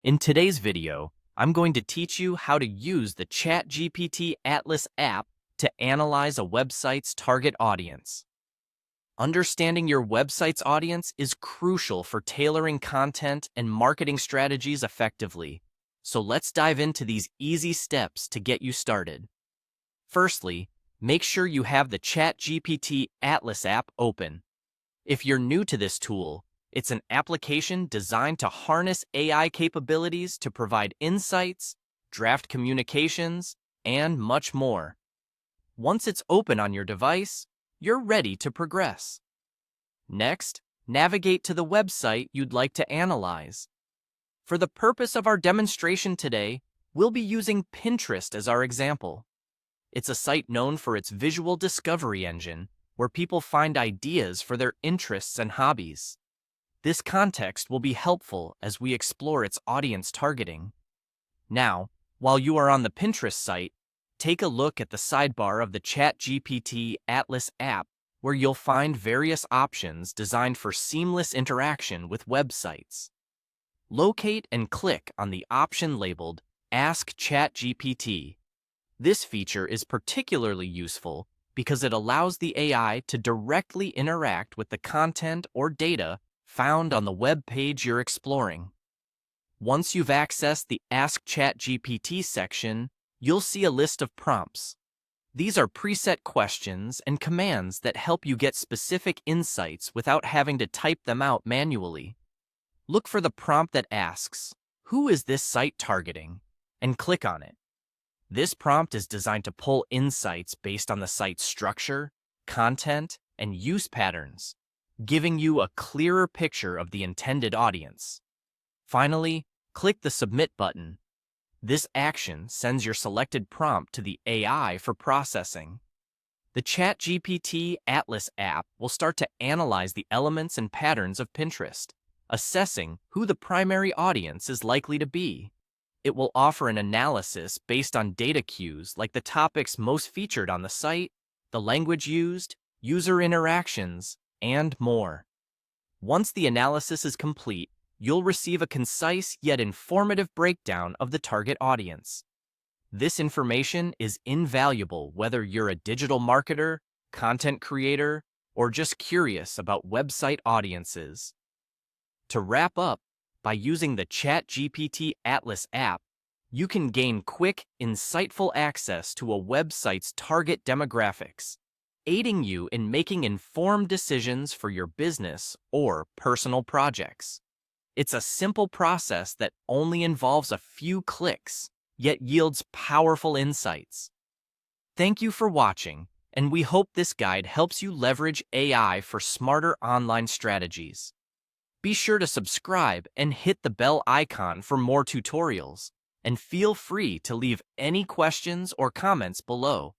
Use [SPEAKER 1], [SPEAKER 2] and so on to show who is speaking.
[SPEAKER 1] In today's video, I'm going to teach you how to use the ChatGPT Atlas app to analyze a website's target audience. Understanding your website's audience is crucial for tailoring content and marketing strategies effectively. So let's dive into these easy steps to get you started. Firstly, make sure you have the ChatGPT Atlas app open. If you're new to this tool, it's an application designed to harness AI capabilities to provide insights, draft communications, and much more. Once it's open on your device, you're ready to progress. Next, navigate to the website you'd like to analyze. For the purpose of our demonstration today, we'll be using Pinterest as our example. It's a site known for its visual discovery engine, where people find ideas for their interests and hobbies. This context will be helpful as we explore its audience targeting. Now, while you are on the Pinterest site, take a look at the sidebar of the ChatGPT Atlas app, where you'll find various options designed for seamless interaction with websites. Locate and click on the option labeled Ask ChatGPT. This feature is particularly useful because it allows the AI to directly interact with the content or data found on the web page you're exploring. Once you've accessed the Ask ChatGPT section, you'll see a list of prompts. These are preset questions and commands that help you get specific insights without having to type them out manually. Look for the prompt that asks, "Who is this site targeting?" and click on it. This prompt is designed to pull insights based on the site's structure, content, and use patterns, giving you a clearer picture of the intended audience. Finally, click the Submit button. This action sends your selected prompt to the AI for processing. The ChatGPT Atlas app will start to analyze the elements and patterns of Pinterest, assessing who the primary audience is likely to be. It will offer an analysis based on data cues like the topics most featured on the site, the language used, user interactions, and more. Once the analysis is complete, you'll receive a concise yet informative breakdown of the target audience. This information is invaluable whether you're a digital marketer, content creator, or just curious about website audiences. To wrap up, by using the ChatGPT Atlas app, you can gain quick, insightful access to a website's target demographics, aiding you in making informed decisions for your business or personal projects. It's a simple process that only involves a few clicks, yet yields powerful insights. Thank you for watching, and we hope this guide helps you leverage AI for smarter online strategies. Be sure to subscribe and hit the bell icon for more tutorials, and feel free to leave any questions or comments below.